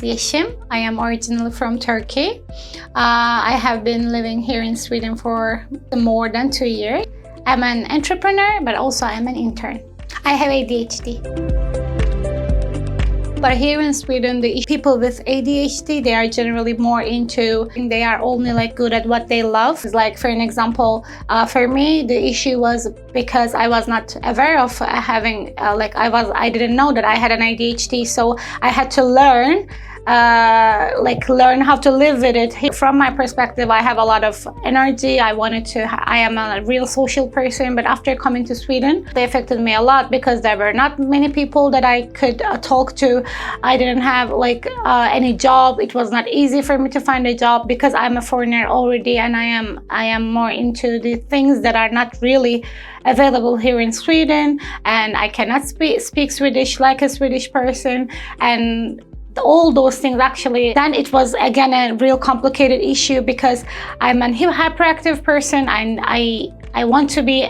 Yesim. I am originally from Turkey. I have been living here in Sweden for more than 2 years. I'm an entrepreneur, but also I'm an intern. I have ADHD. But here in Sweden, the people with ADHD, they are generally more into, they are only like good at what they love. Like for an example, for me, the issue was because I was not aware of having, I didn't know that I had an ADHD. So I had to learn how to live with it. From my perspective, I have a lot of energy. I am a real social person, but after coming to Sweden, they affected me a lot because there were not many people that I could talk to. I didn't have any job. It was not easy for me to find a job because I'm a foreigner already, and I am more into the things that are not really available here in Sweden, and I cannot speak Swedish like a Swedish person, and all those things actually. Then it was again a real complicated issue because I'm a hyperactive person. I want to be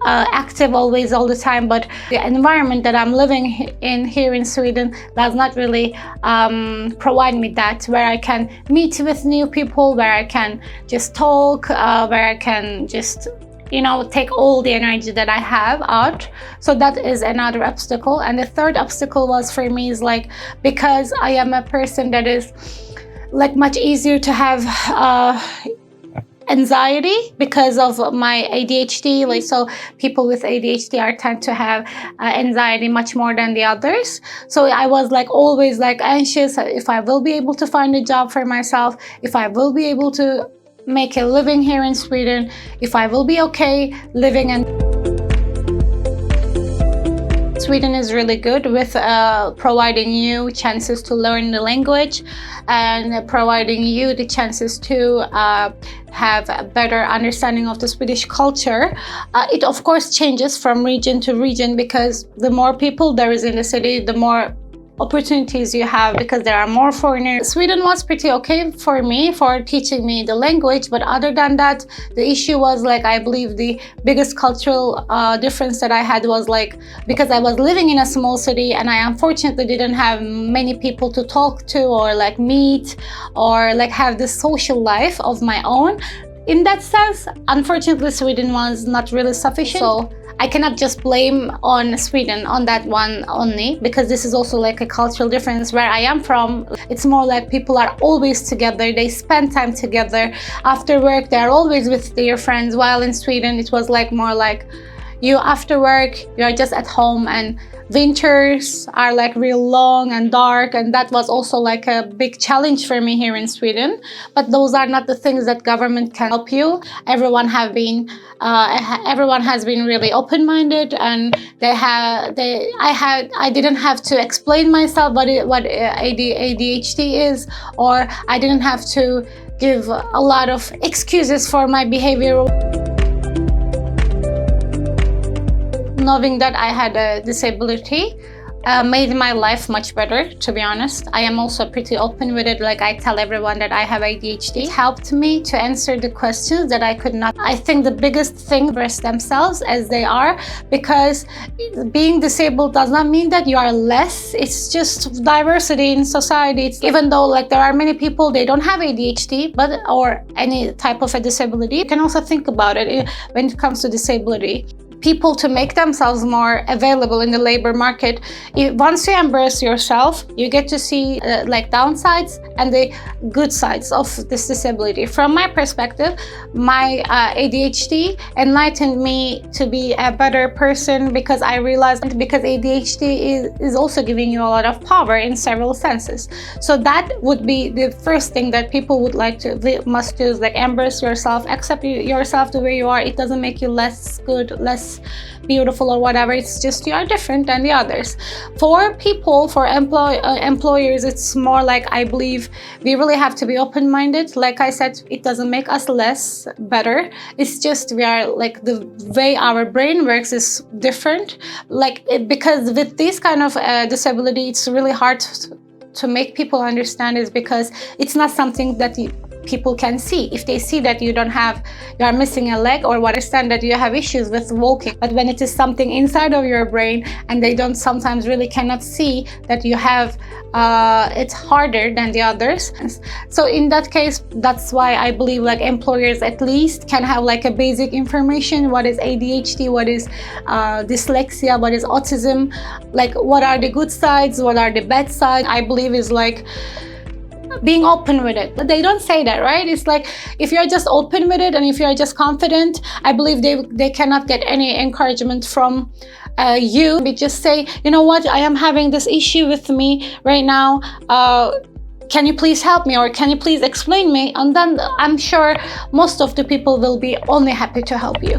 active always, all the time, but the environment that I'm living in here in Sweden does not really provide me that, where I can meet with new people, where I can just talk, where I can just take all the energy that I have out. So that is another obstacle. And the third obstacle was for me is because I am a person that is much easier to have anxiety because of my ADHD. So people with ADHD tend to have anxiety much more than the others. So I was always anxious if I will be able to find a job for myself, if I will be able to make a living here in Sweden, if I will be okay living in Sweden is really good with providing you chances to learn the language and providing you the chances to have a better understanding of the Swedish culture. It of course changes from region to region because the more people there is in the city, the more opportunities you have because there are more foreigners. Sweden was pretty okay for me for teaching me the language, but other than that, the issue was I believe the biggest cultural difference that I had was because I was living in a small city and I unfortunately didn't have many people to talk to or meet or have this social life of my own. In that sense, unfortunately, Sweden was not really sufficient. So I cannot just blame on Sweden on that one only, because this is also a cultural difference. Where I am from, it's more people are always together. They spend time together. After work, they're always with their friends. While in Sweden, it was more you after work, you're just at home, and winters are real long and dark, and that was also a big challenge for me here in Sweden. But those are not the things that government can help you. Everyone has been really open-minded, and I didn't have to explain myself what ADHD is, or I didn't have to give a lot of excuses for my behavior. Knowing that I had a disability made my life much better, to be honest. I am also pretty open with it. I tell everyone that I have ADHD. It helped me to answer the questions that I could not. I think the biggest thing, express themselves as they are, because being disabled does not mean that you are less. It's just diversity in society. Even though there are many people, they don't have ADHD or any type of a disability. You can also think about it when it comes to disability. People to make themselves more available in the labor market. Once you embrace yourself, you get to see downsides and the good sides of this disability. From my perspective, my ADHD enlightened me to be a better person because I realized because ADHD is also giving you a lot of power in several senses. So that would be the first thing that people must do is embrace yourself, accept yourself the way you are. It doesn't make you less good, less beautiful or whatever. It's just you are different than the others. For employers, it's more I believe we really have to be open-minded. Like I said, it doesn't make us less better. It's just we are the way our brain works is different. Because with this kind of disability, it's really hard to make people understand is because it's not something that people can see. If they see that you are missing a leg or understand that you have issues with walking, but when it is something inside of your brain and they don't sometimes really cannot see that you have it's harder than the others. So in that case, that's why I believe like employers at least can have like a basic information. What is ADHD? What is dyslexia? What is autism? Like what are the good sides? What are the bad sides? I believe is like being open with it. But they don't say that, right? It's like if you're just open with it and if you're just confident, I believe they cannot get any encouragement from you. We just say, you know what, I am having this issue with me right now. Can you please help me, or can you please explain me? And then I'm sure most of the people will be only happy to help you.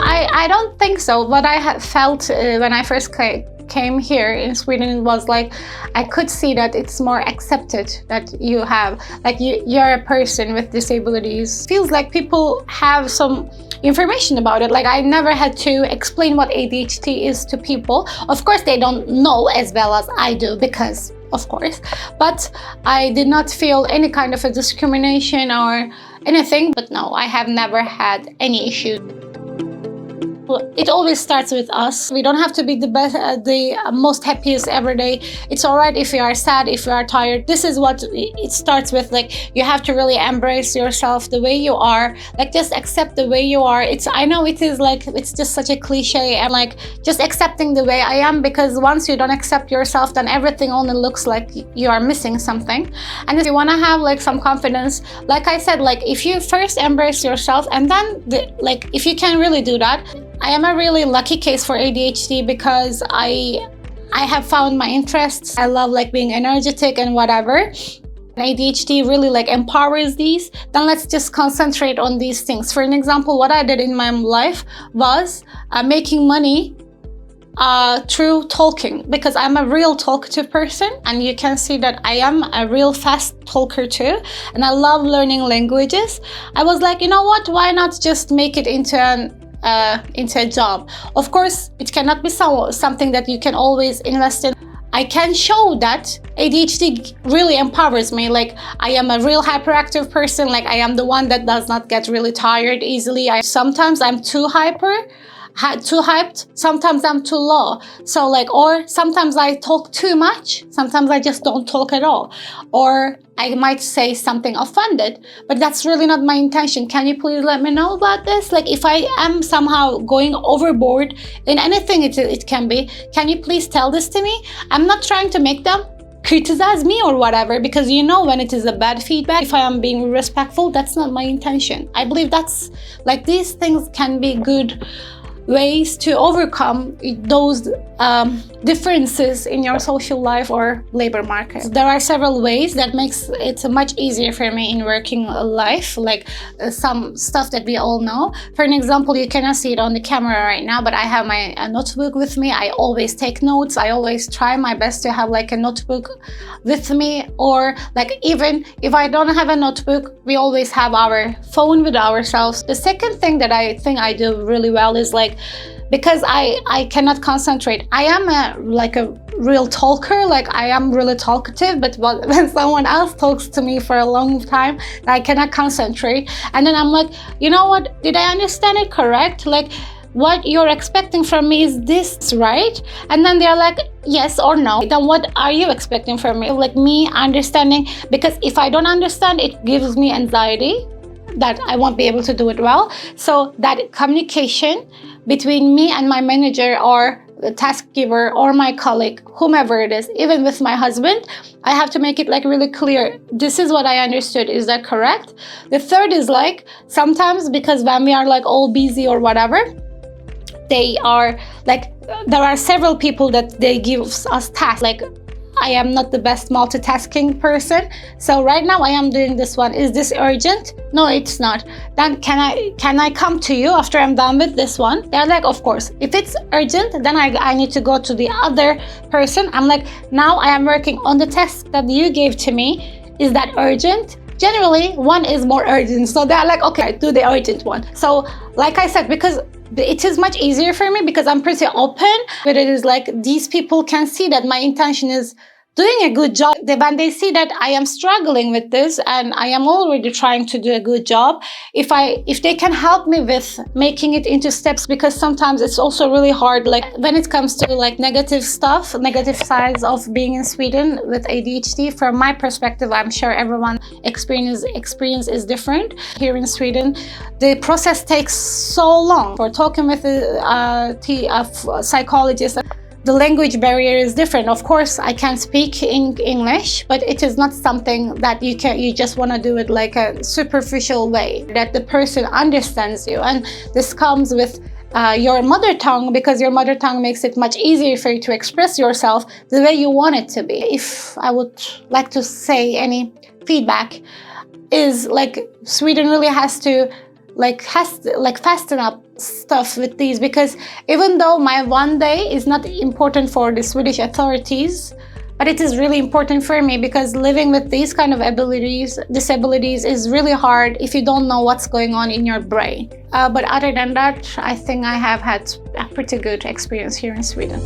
I don't think so. What I felt when I first came here in Sweden was like I could see that it's more accepted that you have like you're a person with disabilities. Feels like people have some information about it. Like I never had to explain what ADHD is to people. Of course they don't know as well as I do, because of course, but I did not feel any kind of a discrimination or anything. But no, I have never had any issues. It always starts with us. We don't have to be the best, the most happiest every day. It's all right if you are sad, if you are tired. This is what it starts with. Like you have to really embrace yourself the way you are. Like just accept the way you are. I know it is like it's just such a cliche, and like just accepting the way I am, because once you don't accept yourself, then everything only looks like you are missing something. And if you want to have like some confidence, like I said, like if you first embrace yourself, and then like if you can really do that. I am a really lucky case for ADHD because I have found my interests. I love like being energetic and whatever. ADHD really like empowers these. Then let's just concentrate on these things. For an example, what I did in my life was making money through talking, because I'm a real talkative person, and you can see that I am a real fast talker too, and I love learning languages. I was like, you know what, why not just make it into a job? Of course, it cannot be something that you can always invest in. I can show that ADHD really empowers me. Like I am a real hyperactive person. Like I am the one that does not get really tired easily. Sometimes I'm too hyped, sometimes I'm too low. So like, or sometimes I talk too much, sometimes I just don't talk at all. Or I might say something offended, but that's really not my intention. Can you please let me know about this? Like if I am somehow going overboard in anything it can be, can you please tell this to me? I'm not trying to make them criticize me or whatever, because you know when it is a bad feedback, if I am being respectful, that's not my intention. I believe that's like these things can be good ways to overcome those differences in your social life or labor market. There are several ways that makes it much easier for me in working life, like some stuff that we all know. For an example, you cannot see it on the camera right now, but I have my notebook with me. I always take notes. I always try my best to have like a notebook with me, or like even if I don't have a notebook, we always have our phone with ourselves. The second thing that I think I do really well is like, because I cannot concentrate. I am like a real talker, like I am really talkative, but when someone else talks to me for a long time, I cannot concentrate. And then I'm like, you know what, did I understand it correct? Like what you're expecting from me, is this right? And then they're like, yes or no. Then what are you expecting from me? Like me understanding, because if I don't understand, it gives me anxiety that I won't be able to do it well. So that communication between me and my manager or the task giver or my colleague, whomever it is, even with my husband, I have to make it like really clear. This is what I understood. Is that correct? The third is like sometimes, because when we are like all busy or whatever, they are like, there are several people that they give us tasks. Like I am not the best multitasking person. So right now I am doing this one. Is this urgent? No, it's not. Then can I come to you after I'm done with this one? They're like, of course. If it's urgent, then I need to go to the other person. I'm like, now I am working on the task that you gave to me. Is that urgent? Generally, one is more urgent. So they're like, okay, do the urgent one. So like I said, because it is much easier for me because I'm pretty open, but it is like these people can see that my intention is doing a good job. When they see that I am struggling with this and I am already trying to do a good job, if they can help me with making it into steps, because sometimes it's also really hard, like when it comes to like negative stuff, negative sides of being in Sweden with ADHD. From my perspective, I'm sure everyone's experience is different. Here in Sweden, the process takes so long. For talking with a psychologist, the language barrier is different. Of course, I can speak in English, but it is not something that you just want to do it like a superficial way, that the person understands you. And this comes with your mother tongue, because your mother tongue makes it much easier for you to express yourself the way you want it to be. If I would like to say any feedback, is like Sweden really has to fasten up stuff with these, because even though my one day is not important for the Swedish authorities, but it is really important for me, because living with these kind of disabilities is really hard if you don't know what's going on in your brain. But other than that, I think I have had a pretty good experience here in Sweden.